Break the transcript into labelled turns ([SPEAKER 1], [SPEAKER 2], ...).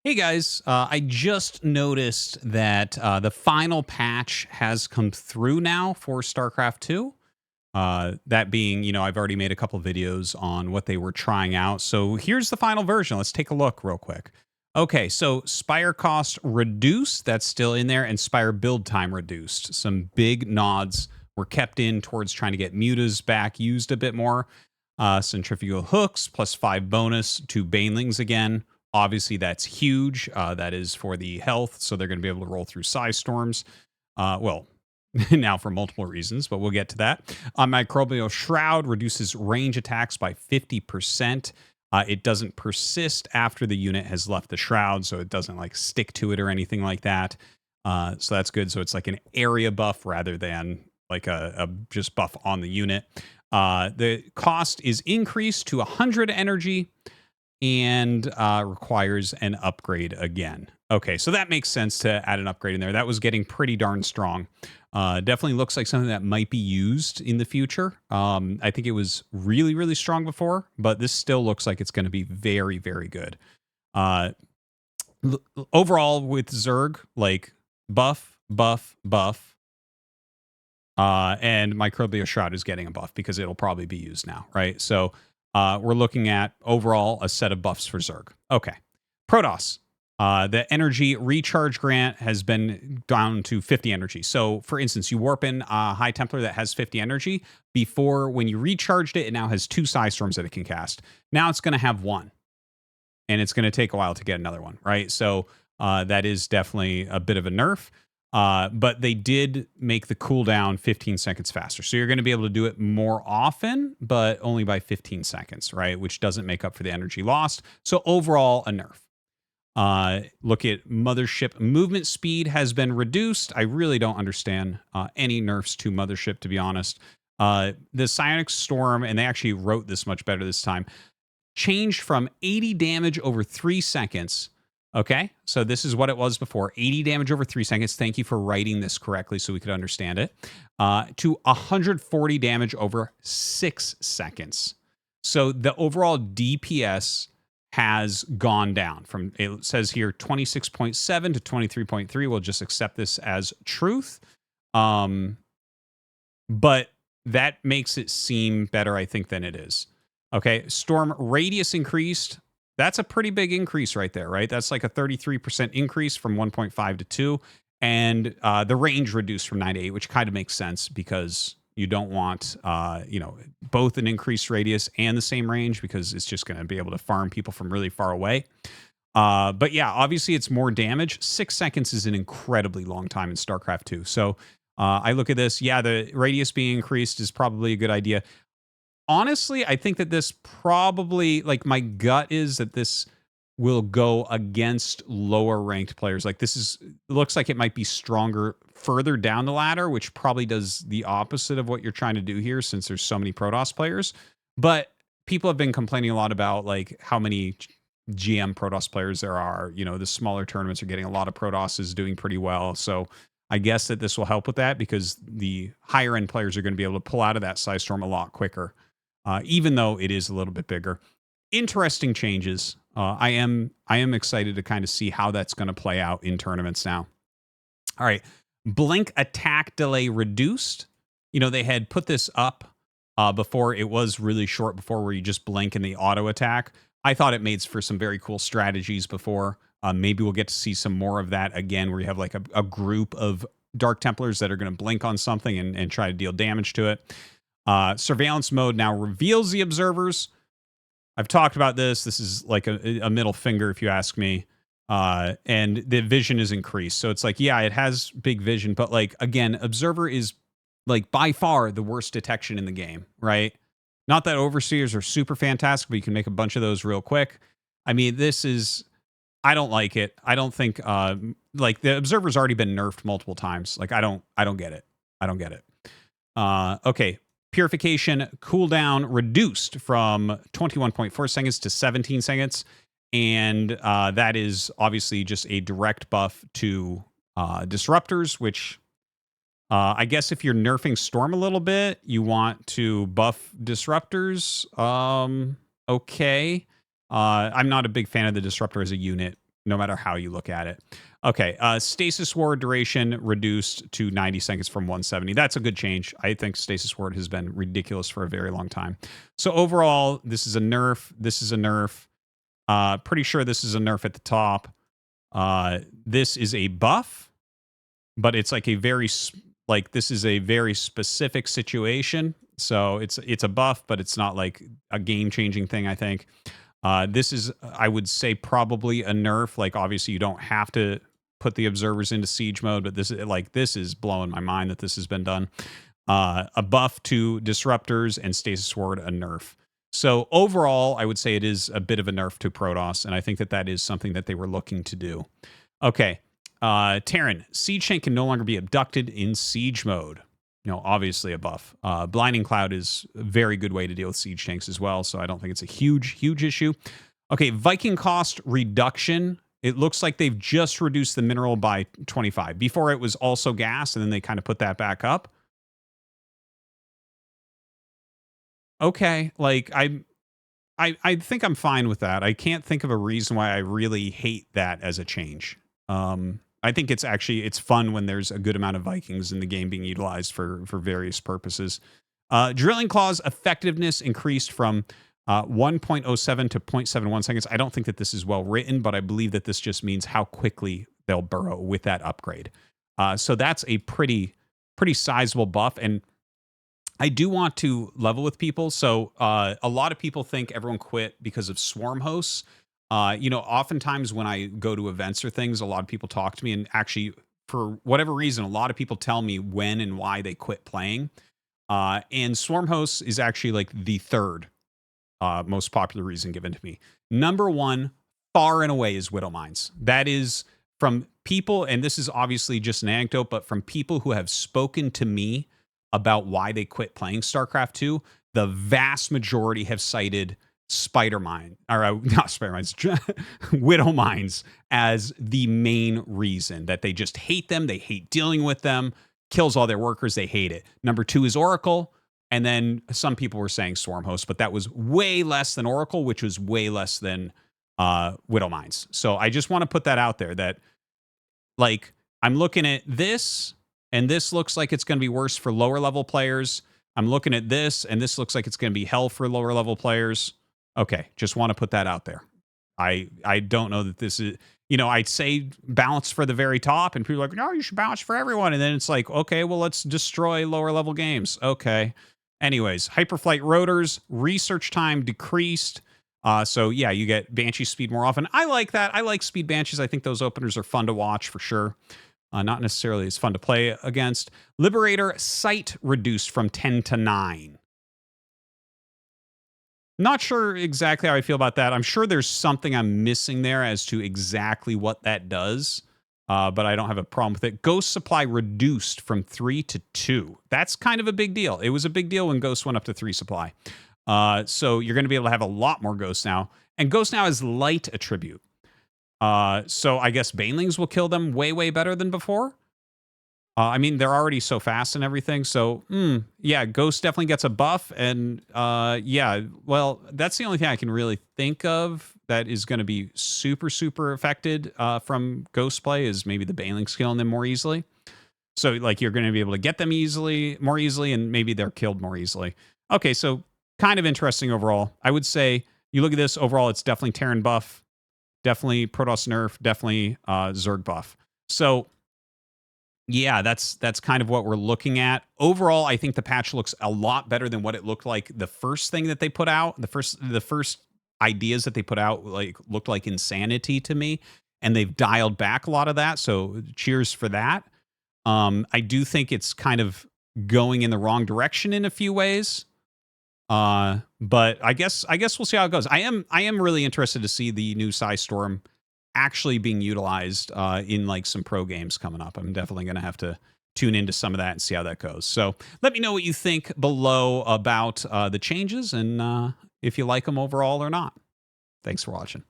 [SPEAKER 1] Hey guys, I just noticed that the final patch has come through now for StarCraft 2. That being, I've already made a couple videos on what they were trying out. So here's the final version. Let's take a look real quick. Okay, so Spire cost reduced, that's still in there, and Spire build time reduced. Some big nods were kept in towards trying to get mutas back used a bit more. Centrifugal hooks plus 5 bonus to banelings again. Obviously, that's huge. That is for the health, so they're going to be able to roll through size storms. Well, now for multiple reasons, but we'll get to that. Microbial Shroud reduces range attacks by 50%. It doesn't persist after the unit has left the shroud, so it doesn't like stick to it or anything like that. So that's good. So it's like an area buff rather than like a just buff on the unit. The cost is increased to 100 energy and requires an upgrade again. Okay, so that makes sense to add an upgrade in there. That was getting pretty darn strong. Definitely looks like something that might be used in the future. I think it was really, really strong before, but this still looks like it's going to be very, very good. Uh, Overall, with Zerg, like buff, buff, buff, and Microbial Shroud is getting a buff because it'll probably be used now, right? So we're looking at overall a set of buffs for Zerg. Okay. Protoss. The energy recharge grant has been down to 50 energy. So, for instance, you warp in a High Templar that has 50 energy. Before, when you recharged it, it now has 2 Psy Storms that it can cast. Now it's going to have 1. And it's going to take a while to get another one, right? So, that is definitely a bit of a nerf. But they did make the cooldown 15 seconds faster. So you're going to be able to do it more often, but only by 15 seconds, right? Which doesn't make up for the energy lost. So overall, a nerf. Look at Mothership movement speed has been reduced. I really don't understand any nerfs to Mothership, to be honest. The Psionic Storm, and they actually wrote this much better this time, changed from 80 damage over 3 seconds. Okay, so this is what it was before. 80 damage over 3 seconds. Thank you for writing this correctly so we could understand it. To 140 damage over 6 seconds. So the overall DPS has gone down from, it says here, 26.7 to 23.3. We'll just accept this as truth. But that makes it seem better, I think, than it is. Okay, storm radius increased. That's a pretty big increase right there, right? That's like a 33% increase from 1.5 to 2. And the range reduced from 9 to 8, which kind of makes sense because you don't want, both an increased radius and the same range because it's just going to be able to farm people from really far away. But yeah, obviously it's more damage. 6 seconds is an incredibly long time in StarCraft 2. So I look at this. Yeah, the radius being increased is probably a good idea. Honestly, I think that this probably, like, my gut is that this will go against lower ranked players. Like, looks like it might be stronger further down the ladder, which probably does the opposite of what you're trying to do here since there's so many Protoss players. But people have been complaining a lot about, like, how many GM Protoss players there are. You know, the smaller tournaments are getting a lot of Protosses doing pretty well. So I guess that this will help with that because the higher end players are going to be able to pull out of that size storm a lot quicker. Even though it is a little bit bigger. Interesting changes. I am excited to kind of see how that's going to play out in tournaments now. All right. Blink attack delay reduced. You know, they had put this up before. It was really short before where you just blink and the auto attack. I thought it made for some very cool strategies before. Maybe we'll get to see some more of that again where you have like a group of Dark Templars that are going to blink on something and try to deal damage to it. Surveillance mode now reveals the observers. I've talked about this. This is like a middle finger, if you ask me. And the vision is increased. So it's like, yeah, it has big vision, but like, again, observer is like by far the worst detection in the game, right? Not that overseers are super fantastic, but you can make a bunch of those real quick. I mean, I don't like it. I don't think, like the observer's already been nerfed multiple times. Like, I don't get it. I don't get it. Okay. Purification cooldown reduced from 21.4 seconds to 17 seconds. And that is obviously just a direct buff to disruptors, which I guess if you're nerfing Storm a little bit, you want to buff disruptors. Okay. I'm not a big fan of the disruptor as a unit no matter how you look at it. Okay, Stasis Ward duration reduced to 90 seconds from 170. That's a good change. I think Stasis Ward has been ridiculous for a very long time. So overall, this is a nerf. This is a nerf. Pretty sure this is a nerf at the top. This is a buff, but it's like a very this is a very specific situation. So it's a buff, but it's not like a game-changing thing, I think. This is, I would say, probably a nerf. Like, obviously, you don't have to put the observers into siege mode, but this is blowing my mind that this has been done. A buff to disruptors and Stasis Ward, a nerf. So overall, I would say it is a bit of a nerf to Protoss, and I think that is something that they were looking to do. Okay, Terran, Siege Tank can no longer be abducted in siege mode. Obviously a buff. Blinding Cloud is a very good way to deal with siege tanks as well, so I don't think it's a huge issue. Okay, Viking cost reduction. It looks like they've just reduced the mineral by 25. Before it was also gas, and then they kind of put that back up. Okay, like I think I'm fine with that. I can't think of a reason why I really hate that as a change. I think it's fun when there's a good amount of Vikings in the game being utilized for various purposes. Drilling Claws effectiveness increased from 1.07 to 0.71 seconds. I don't think that this is well written, but I believe that this just means how quickly they'll burrow with that upgrade. So that's a pretty sizable buff. And I do want to level with people. So a lot of people think everyone quit because of swarm hosts. Oftentimes when I go to events or things, a lot of people talk to me, and actually, for whatever reason, a lot of people tell me when and why they quit playing. And swarm hosts is actually like the third most popular reason given to me. Number one, far and away, is Widow Mines. That is from people, and this is obviously just an anecdote, but from people who have spoken to me about why they quit playing StarCraft 2, the vast majority have cited not Spider Mines, Widow Mines as the main reason that they just hate them. They hate dealing with them, kills all their workers. They hate it. Number two is Oracle. And then some people were saying Swarm Host, but that was way less than Oracle, which was way less than Widow Mines. So I just want to put that out there that, like, I'm looking at this, and this looks like it's going to be worse for lower level players. I'm looking at this, and this looks like it's going to be hell for lower level players. Okay, just want to put that out there. I don't know that this is, I'd say balance for the very top, and people are like, no, you should balance for everyone. And then it's like, okay, well, let's destroy lower level games. Okay. Anyways, Hyperflight rotors, research time decreased. So yeah, you get Banshee speed more often. I like that. I like speed Banshees. I think those openers are fun to watch for sure. Not necessarily as fun to play against. Liberator sight reduced from 10 to 9. Not sure exactly how I feel about that. I'm sure there's something I'm missing there as to exactly what that does, but I don't have a problem with it. Ghost supply reduced from 3 to 2. That's kind of a big deal. It was a big deal when Ghost went up to 3 supply. So you're going to be able to have a lot more Ghosts now. And Ghost now has light attribute. So I guess Banelings will kill them way better than before. I mean, they're already so fast and everything. So, yeah, Ghost definitely gets a buff. And, yeah, well, that's the only thing I can really think of that is going to be super affected from Ghost play is maybe the Banelings killing them more easily. So, like, you're going to be able to get them more easily, and maybe they're killed more easily. Okay, so kind of interesting overall. I would say you look at this overall, it's definitely Terran buff, definitely Protoss nerf, definitely Zerg buff. So, yeah, that's kind of what we're looking at. Overall, I think the patch looks a lot better than what it looked like the first thing that they put out. The first ideas that they put out looked like insanity to me, and they've dialed back a lot of that. So cheers for that. I do think it's kind of going in the wrong direction in a few ways. But I guess we'll see how it goes. I am really interested to see the new Storm actually being utilized in like some pro games coming up. I'm definitely going to have to tune into some of that and see how that goes. So let me know what you think below about the changes and if you like them overall or not. Thanks for watching.